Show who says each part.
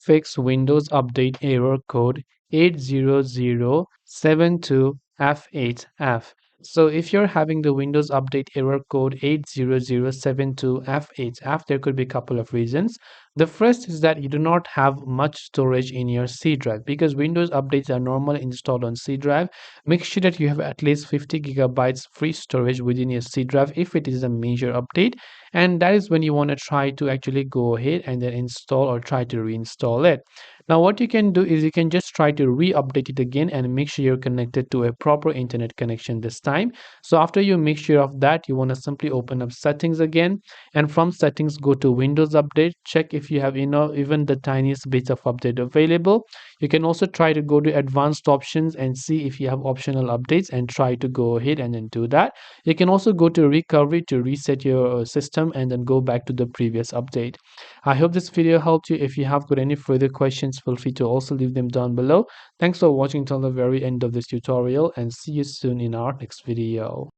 Speaker 1: fix Windows Update error code 80072F8F. So if you're having the Windows Update error code 80072F8F, there could be a couple of reasons. The first is that you do not have much storage in your C drive. Because Windows updates are normally installed on C drive, make sure that you have at least 50 gigabytes free storage within your C drive if it is a major update. And that is when you want to try to actually go ahead and then install or try to reinstall it. Now what you can do is you can just try to re-update it again and make sure you're connected to a proper internet connection this time. So after you make sure of that, you want to simply open up settings again, and from settings go to Windows Update. Check if you have even the tiniest bits of update available. You can also try to go to advanced options and see if you have optional updates and try to go ahead and then do that. You can also go to recovery to reset your system and then go back to the previous update. I hope this video helped you. If you have got any further questions, feel free to also leave them down below. Thanks for watching till the very end of this tutorial, and see you soon in our next video.